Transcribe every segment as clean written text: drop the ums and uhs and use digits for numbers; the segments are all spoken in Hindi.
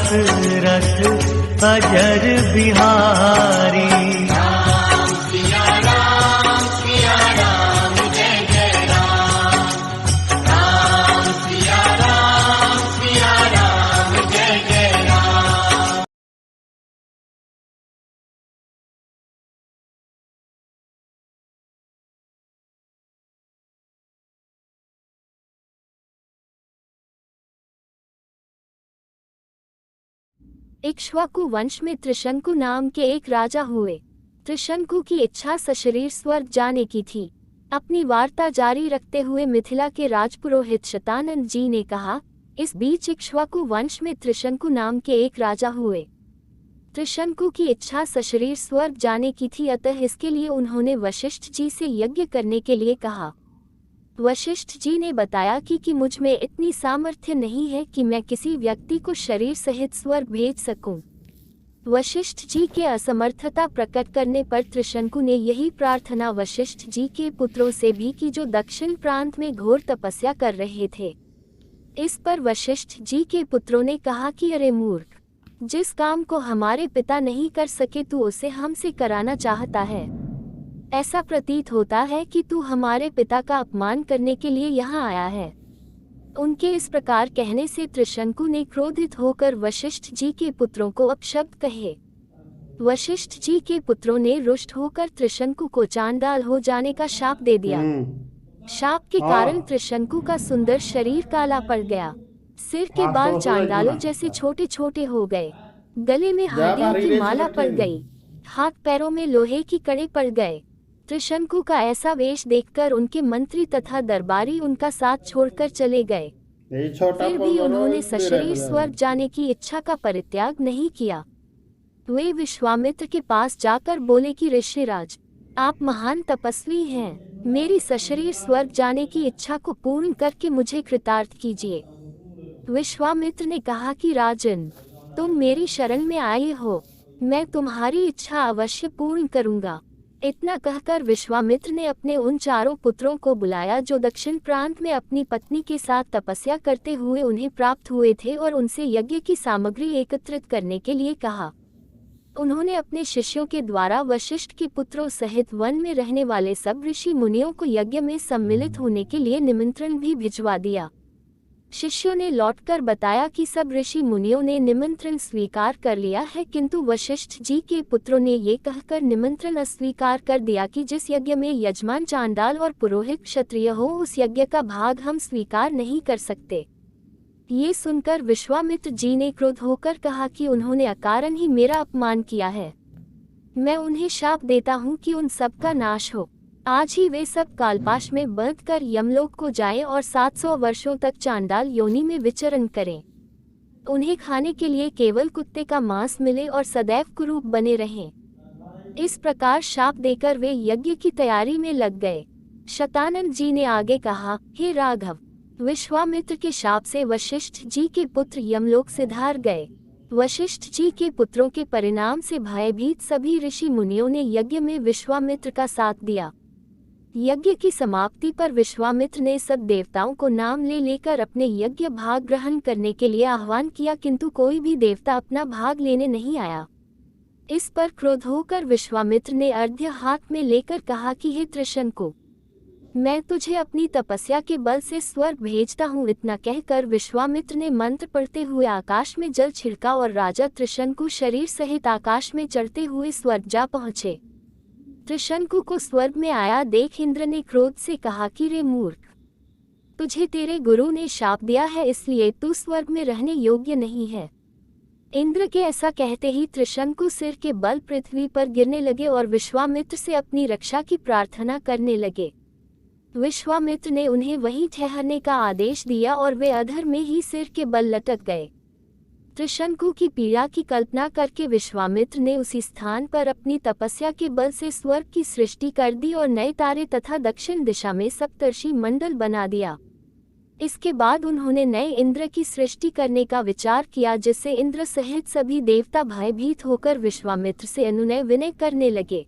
दशरथ अजर बिहारी। इक्ष्वाकु वंश में त्रिशंकु नाम के एक राजा हुए। त्रिशंकु की इच्छा सशरीर स्वर्ग जाने की थी। अपनी वार्ता जारी रखते हुए मिथिला के राजपुरोहित शतानंद जी ने कहा, इस बीच इक्ष्वाकु वंश में त्रिशंकु नाम के एक राजा हुए। त्रिशंकु की इच्छा सशरीर स्वर्ग जाने की थी, अतः इसके लिए उन्होंने वशिष्ठ जी से यज्ञ करने के लिए कहा। वशिष्ठ जी ने बताया कि मुझ में इतनी सामर्थ्य नहीं है कि मैं किसी व्यक्ति को शरीर सहित स्वर्ग भेज सकूं। वशिष्ठ जी के असमर्थता प्रकट करने पर त्रिशंकु ने यही प्रार्थना वशिष्ठ जी के पुत्रों से भी की, जो दक्षिण प्रांत में घोर तपस्या कर रहे थे। इस पर वशिष्ठ जी के पुत्रों ने कहा कि अरे मूर्ख, जिस काम को हमारे पिता नहीं कर सके तू उसे हमसे कराना चाहता है। ऐसा प्रतीत होता है कि तू हमारे पिता का अपमान करने के लिए यहाँ आया है। उनके इस प्रकार कहने से त्रिशंकु ने क्रोधित होकर वशिष्ठ जी के पुत्रों को अपशब्द कहे। वशिष्ठ जी के पुत्रों ने रुष्ट होकर त्रिशंकु को चांडाल हो जाने का शाप दे दिया। शाप के कारण त्रिशंकु का सुंदर शरीर काला पड़ गया। सिर के बाल चांडालों जैसे छोटे छोटे हो गए। गले में हाथियों की माला पड़ गई। हाथ पैरों में लोहे की कड़े पड़ गए। त्रिशंकु का ऐसा वेश देखकर उनके मंत्री तथा दरबारी उनका साथ छोड़कर चले गए। फिर भी उन्होंने सशरीर स्वर्ग जाने की इच्छा का परित्याग नहीं किया। वे विश्वामित्र के पास जाकर बोले कि ऋषिराज, आप महान तपस्वी हैं, मेरी सशरीर स्वर्ग जाने की इच्छा को पूर्ण करके मुझे कृतार्थ कीजिए। विश्वामित्र ने कहा कि राजन, तुम मेरी शरण में आए हो, मैं तुम्हारी इच्छा अवश्य पूर्ण करूंगा। इतना कहकर विश्वामित्र ने अपने उन चारों पुत्रों को बुलाया जो दक्षिण प्रांत में अपनी पत्नी के साथ तपस्या करते हुए उन्हें प्राप्त हुए थे, और उनसे यज्ञ की सामग्री एकत्रित करने के लिए कहा। उन्होंने अपने शिष्यों के द्वारा वशिष्ठ के पुत्रों सहित वन में रहने वाले सब ऋषि मुनियों को यज्ञ में सम्मिलित होने के लिए निमंत्रण भी भिजवा दिया। शिष्यों ने लौटकर बताया कि सब ऋषि मुनियों ने निमंत्रण स्वीकार कर लिया है, किंतु वशिष्ठ जी के पुत्रों ने ये कहकर निमंत्रण अस्वीकार कर दिया कि जिस यज्ञ में यजमान चांडाल और पुरोहित क्षत्रिय हो, उस यज्ञ का भाग हम स्वीकार नहीं कर सकते। ये सुनकर विश्वामित्र जी ने क्रोध होकर कहा कि उन्होंने अकारण ही मेरा अपमान किया है। मैं उन्हें शाप देता हूँ कि उन सब का नाश हो। आज ही वे सब कालपाश में बंधकर यमलोक को जाएं और 700 वर्षों तक चांडाल योनि में विचरण करें। उन्हें खाने के लिए केवल कुत्ते का मांस मिले और सदैव कुरूप बने रहें। इस प्रकार शाप देकर वे यज्ञ की तैयारी में लग गए। शतानंद जी ने आगे कहा, हे राघव, विश्वामित्र के शाप से वशिष्ठ जी के पुत्र यमलोक से धार गए। वशिष्ठ जी के पुत्रों के परिणाम से भयभीत सभी ऋषि मुनियों ने यज्ञ में विश्वामित्र का साथ दिया। यज्ञ की समाप्ति पर विश्वामित्र ने सब देवताओं को नाम ले लेकर अपने यज्ञ भाग ग्रहण करने के लिए आह्वान किया, किंतु कोई भी देवता अपना भाग लेने नहीं आया। इस पर क्रोध होकर विश्वामित्र ने अर्घ्य हाथ में लेकर कहा कि हे त्रिशंकु, मैं तुझे अपनी तपस्या के बल से स्वर्ग भेजता हूँ। इतना कहकर विश्वामित्र ने मंत्र पढ़ते हुए आकाश में जल छिड़का और राजा त्रिशंकु शरीर सहित आकाश में चढ़ते हुए स्वर्ग जा पहुँचे। त्रिशंकु को स्वर्ग में आया देख इंद्र ने क्रोध से कहा कि रे मूर्ख, तुझे तेरे गुरु ने शाप दिया है, इसलिए तू स्वर्ग में रहने योग्य नहीं है। इंद्र के ऐसा कहते ही त्रिशंकु सिर के बल पृथ्वी पर गिरने लगे और विश्वामित्र से अपनी रक्षा की प्रार्थना करने लगे। विश्वामित्र ने उन्हें वहीं ठहरने का आदेश दिया और वे अधर में ही सिर के बल लटक गए। त्रिशंकु की पीड़ा की कल्पना करके विश्वामित्र ने उसी स्थान पर अपनी तपस्या के बल से स्वर्ग की सृष्टि कर दी और नए तारे तथा दक्षिण दिशा में सप्तर्षि मंडल बना दिया। इसके बाद उन्होंने नए इंद्र की सृष्टि करने का विचार किया, जिससे इंद्र सहित सभी देवता भयभीत होकर विश्वामित्र से अनुनय विनय करने लगे।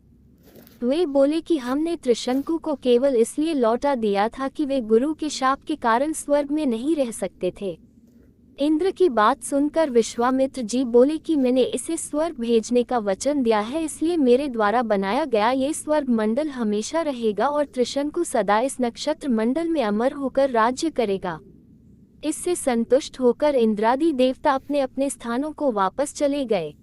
वे बोले कि हमने त्रिशंकु को केवल इसलिए लौटा दिया था कि वे गुरु के शाप के कारण स्वर्ग में नहीं रह सकते थे। इंद्र की बात सुनकर विश्वामित्र जी बोले कि मैंने इसे स्वर्ग भेजने का वचन दिया है, इसलिए मेरे द्वारा बनाया गया ये स्वर्ग मंडल हमेशा रहेगा और त्रिशंकु सदा इस नक्षत्र मंडल में अमर होकर राज्य करेगा। इससे संतुष्ट होकर इंद्रादि देवता अपने अपने स्थानों को वापस चले गए।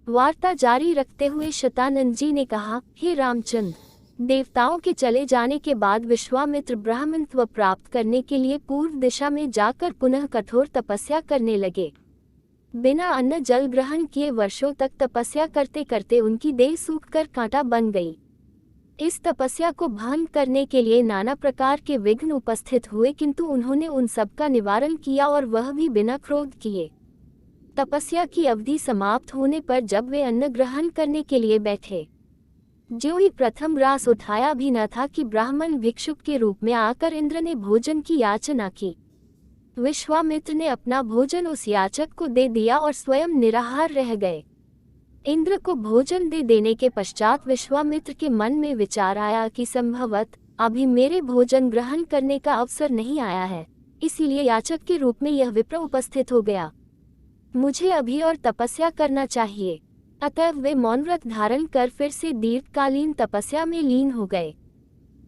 वार्ता जारी रखते हुए शतानंद जी ने कहा, हे रामचंद्र, देवताओं के चले जाने के बाद विश्वामित्र ब्राह्मणत्व प्राप्त करने के लिए पूर्व दिशा में जाकर पुनः कठोर तपस्या करने लगे। बिना अन्न जल ग्रहण किए वर्षों तक तपस्या करते करते उनकी देह सूखकर कांटा बन गई। इस तपस्या को भंग करने के लिए नाना प्रकार के विघ्न उपस्थित हुए, किंतु उन्होंने उन सब का निवारण किया और वह भी बिना क्रोध किए। तपस्या की अवधि समाप्त होने पर जब वे अन्न ग्रहण करने के लिए बैठे, जो ही प्रथम रास उठाया भी न था कि ब्राह्मण भिक्षुक के रूप में आकर इंद्र ने भोजन की याचना की। विश्वामित्र ने अपना भोजन उस याचक को दे दिया और स्वयं निराहार रह गए। इंद्र को भोजन दे देने के पश्चात विश्वामित्र के मन में विचार आया कि संभवत अभी मेरे भोजन ग्रहण करने का अवसर नहीं आया है, इसीलिए याचक के रूप में यह विप्र उपस्थित हो गया। मुझे अभी और तपस्या करना चाहिए। अतः वे मौन व्रत धारण कर फिर से दीर्घकालीन तपस्या में लीन हो गए।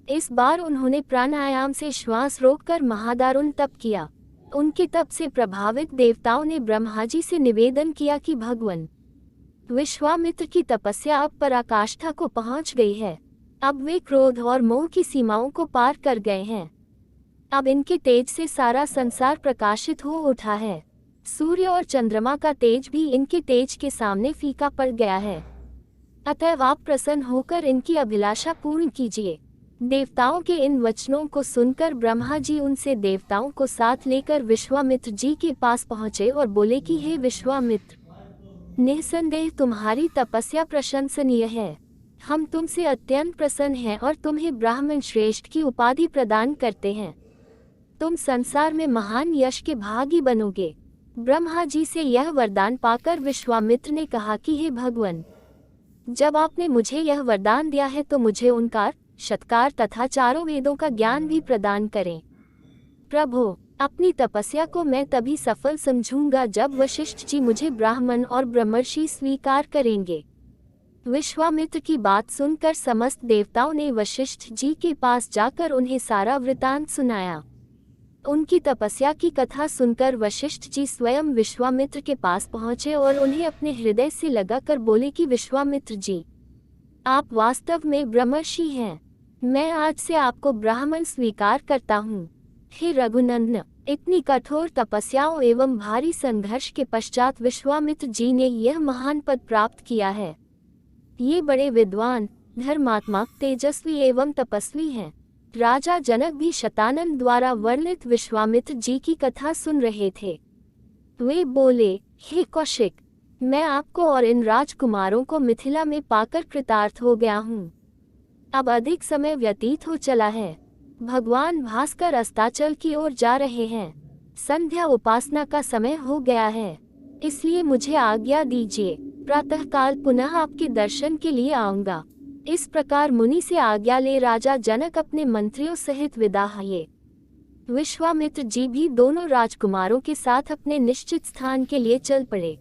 इस बार उन्होंने प्राणायाम से श्वास रोककर महादारुण तप किया। उनके तप से प्रभावित देवताओं ने ब्रह्मा जी से निवेदन किया कि भगवान, विश्वामित्र की तपस्या अब पराकाष्ठा को पहुंच गई है। अब वे क्रोध और मोह की सीमाओं को पार कर गए हैं। अब इनके तेज से सारा संसार प्रकाशित हो उठा है। सूर्य और चंद्रमा का तेज भी इनके तेज के सामने फीका पड़ गया है। अतः आप प्रसन्न होकर इनकी अभिलाषा पूर्ण कीजिए। देवताओं के इन वचनों को सुनकर ब्रह्मा जी उनसे देवताओं को साथ लेकर विश्वामित्र जी के पास पहुँचे और बोले कि हे विश्वामित्र, निःसंदेह तुम्हारी तपस्या प्रशंसनीय है। हम तुमसे अत्यंत प्रसन्न हैं और तुम्हें ब्राह्मण श्रेष्ठ की उपाधि प्रदान करते हैं। तुम संसार में महान यश के भागी बनोगे। ब्रह्मा जी से यह वरदान पाकर विश्वामित्र ने कहा कि हे भगवान, जब आपने मुझे यह वरदान दिया है तो मुझे ओंकार, शतकार तथा चारों वेदों का ज्ञान भी प्रदान करें। प्रभु, अपनी तपस्या को मैं तभी सफल समझूंगा जब वशिष्ठ जी मुझे ब्राह्मण और ब्रह्मर्षि स्वीकार करेंगे। विश्वामित्र की बात सुनकर समस्त देवताओं ने वशिष्ठ जी के पास जाकर उन्हें सारा वृतांत सुनाया। उनकी तपस्या की कथा सुनकर वशिष्ठ जी स्वयं विश्वामित्र के पास पहुंचे और उन्हें अपने हृदय से लगाकर बोले कि विश्वामित्र जी, आप वास्तव में ब्रह्मर्षि हैं। मैं आज से आपको ब्राह्मण स्वीकार करता हूँ। हे रघुनंदन, इतनी कठोर तपस्याओं एवं भारी संघर्ष के पश्चात विश्वामित्र जी ने यह महान पद प्राप्त किया है। ये बड़े विद्वान, धर्मात्मा, तेजस्वी एवं तपस्वी हैं। राजा जनक भी शतानंद द्वारा वर्णित विश्वामित्र जी की कथा सुन रहे थे। वे बोले, हे कौशिक, मैं आपको और इन राजकुमारों को मिथिला में पाकर कृतार्थ हो गया हूँ। अब अधिक समय व्यतीत हो चला है। भगवान भास्कर अस्ताचल की ओर जा रहे हैं। संध्या उपासना का समय हो गया है, इसलिए मुझे आज्ञा दीजिए। प्रातःकाल पुनः आपके दर्शन के लिए आऊंगा। इस प्रकार मुनि से आज्ञा ले राजा जनक अपने मंत्रियों सहित विदा हुए। विश्वामित्र जी भी दोनों राजकुमारों के साथ अपने निश्चित स्थान के लिए चल पड़े।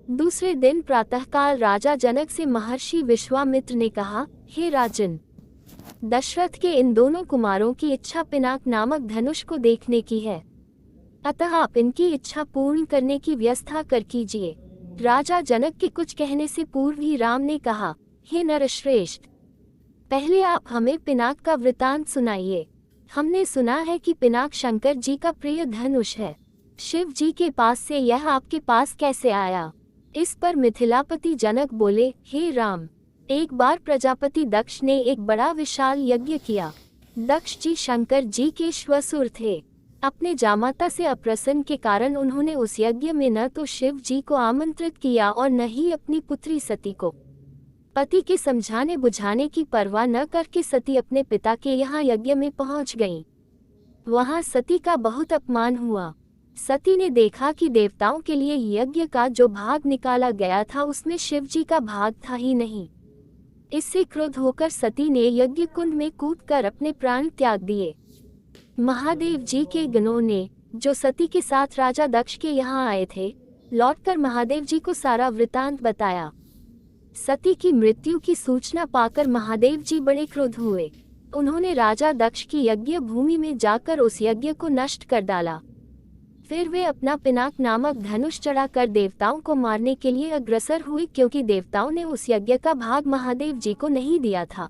दूसरे दिन प्रातःकाल राजा जनक से महर्षि विश्वामित्र ने कहा, हे राजन, दशरथ के इन दोनों कुमारों की इच्छा पिनाक नामक धनुष को देखने की है, अतः आप इनकी इच्छा पूर्ण करने की व्यवस्था कर कीजिए। राजा जनक के कुछ कहने से पूर्व ही राम ने कहा, हे नरश्रेष्ठ, पहले आप हमें पिनाक का वृतांत सुनाइए। हमने सुना है कि पिनाक शंकर जी का प्रिय धनुष है। शिव जी के पास से यह आपके पास कैसे आया? इस पर मिथिलापति जनक बोले, हे राम, एक बार प्रजापति दक्ष ने एक बड़ा विशाल यज्ञ किया। दक्ष जी शंकर जी के श्वसुर थे। अपने जामाता से अप्रसन्न के कारण उन्होंने उस यज्ञ में न तो शिव जी को आमंत्रित किया और न ही अपनी पुत्री सती को। पति के समझाने बुझाने की परवाह न करके सती अपने पिता के यहाँ यज्ञ में पहुंच गईं। वहां सती का बहुत अपमान हुआ। सती ने देखा कि देवताओं के लिए यज्ञ का जो भाग निकाला गया था उसमें शिवजी का भाग था ही नहीं। इससे क्रोध होकर सती ने यज्ञ कुंड में कूदकर अपने प्राण त्याग दिए। महादेव जी के गणों ने, जो सती के साथ राजा दक्ष के यहाँ आए थे, लौटकर महादेव जी को सारा वृतांत बताया। सती की मृत्यु की सूचना पाकर महादेव जी बड़े क्रोध हुए। उन्होंने राजा दक्ष की यज्ञ भूमि में जाकर उस यज्ञ को नष्ट कर डाला। फिर वे अपना पिनाक नामक धनुष चढ़ाकर देवताओं को मारने के लिए अग्रसर हुए, क्योंकि देवताओं ने उस यज्ञ का भाग महादेव जी को नहीं दिया था।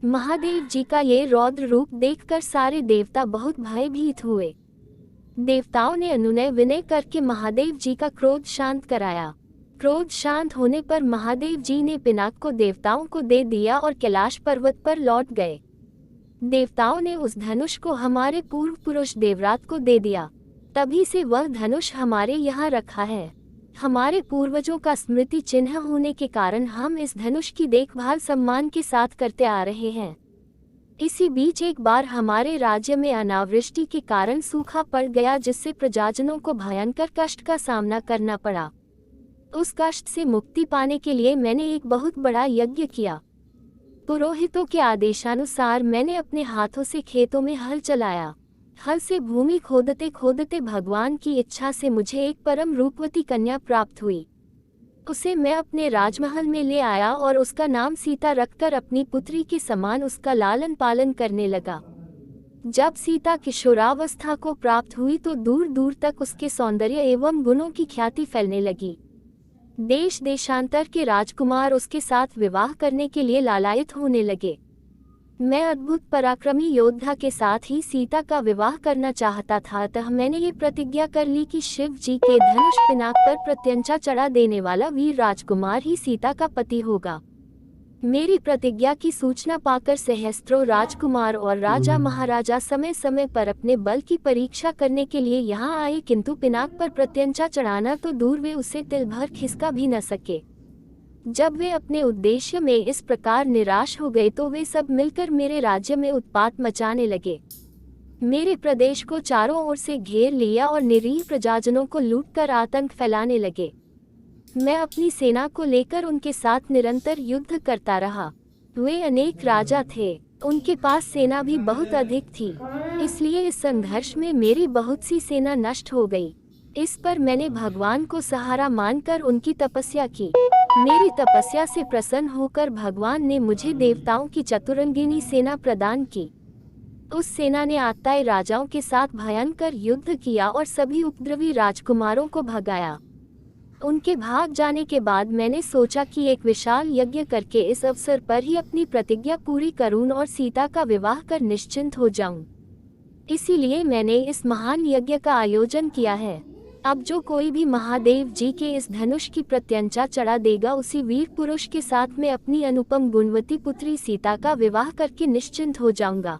महादेव जी का ये रौद्र रूप देखकर सारे देवता बहुत भयभीत हुए। देवताओं ने अनुनय विनय करके महादेव जी का क्रोध शांत कराया। क्रोध शांत होने पर महादेव जी ने पिनाक को देवताओं को दे दिया और कैलाश पर्वत पर लौट गए। देवताओं ने उस धनुष को हमारे पूर्व पुरुष देवरात को दे दिया। तभी से वह धनुष हमारे यहाँ रखा है। हमारे पूर्वजों का स्मृति चिन्ह होने के कारण हम इस धनुष की देखभाल सम्मान के साथ करते आ रहे हैं। इसी बीच एक बार हमारे राज्य में अनावृष्टि के कारण सूखा पड़ गया, जिससे प्रजाजनों को भयंकर कष्ट का सामना करना पड़ा। उस कष्ट से मुक्ति पाने के लिए मैंने एक बहुत बड़ा यज्ञ किया। पुरोहितों के आदेशानुसार मैंने अपने हाथों से खेतों में हल चलाया। हल से भूमि खोदते खोदते भगवान की इच्छा से मुझे एक परम रूपवती कन्या प्राप्त हुई। उसे मैं अपने राजमहल में ले आया और उसका नाम सीता रखकर अपनी पुत्री के समान उसका लालन पालन करने लगा। जब सीता किशोरावस्था को प्राप्त हुई तो दूर दूर तक उसके सौंदर्य एवं गुणों की ख्याति फैलने लगी। देश देशांतर के राजकुमार उसके साथ विवाह करने के लिए लालायित होने लगे। मैं अद्भुत पराक्रमी योद्धा के साथ ही सीता का विवाह करना चाहता था, अतः मैंने ये प्रतिज्ञा कर ली कि शिव जी के धनुष पिनाक पर प्रत्यंचा चढ़ा देने वाला वीर राजकुमार ही सीता का पति होगा। मेरी प्रतिज्ञा की सूचना पाकर सहस्त्रों राजकुमार और राजा महाराजा समय समय पर अपने बल की परीक्षा करने के लिए यहाँ आए, किंतु पिनाक पर प्रत्यंचा चढ़ाना तो दूर, वे उसे तिल भर खिसका भी न सके। जब वे अपने उद्देश्य में इस प्रकार निराश हो गए तो वे सब मिलकर मेरे राज्य में उत्पात मचाने लगे। मेरे प्रदेश को चारों ओर से घेर लिया और निरीह प्रजाजनों को लूटकर आतंक फैलाने लगे। मैं अपनी सेना को लेकर उनके साथ निरंतर युद्ध करता रहा। वे अनेक राजा थे, उनके पास सेना भी बहुत अधिक थी, इसलिए इस संघर्ष में मेरी बहुत सी सेना नष्ट हो गई। इस पर मैंने भगवान को सहारा मानकर उनकी तपस्या की। मेरी तपस्या से प्रसन्न होकर भगवान ने मुझे देवताओं की चतुरंगिनी सेना प्रदान की। उस सेना ने आत्ताई राजाओं के साथ भयंकर युद्ध किया और सभी उपद्रवी राजकुमारों को भगाया। उनके भाग जाने के बाद मैंने सोचा कि एक विशाल यज्ञ करके इस अवसर पर ही अपनी प्रतिज्ञा पूरी करूं और सीता का विवाह कर निश्चिंत हो जाऊं। इसीलिए मैंने इस महान यज्ञ का आयोजन किया है। अब जो कोई भी महादेव जी के इस धनुष की प्रत्यंचा चढ़ा देगा, उसी वीर पुरुष के साथ मैं अपनी अनुपम गुणवती पुत्री सीता का विवाह करके निश्चिंत हो जाऊंगा।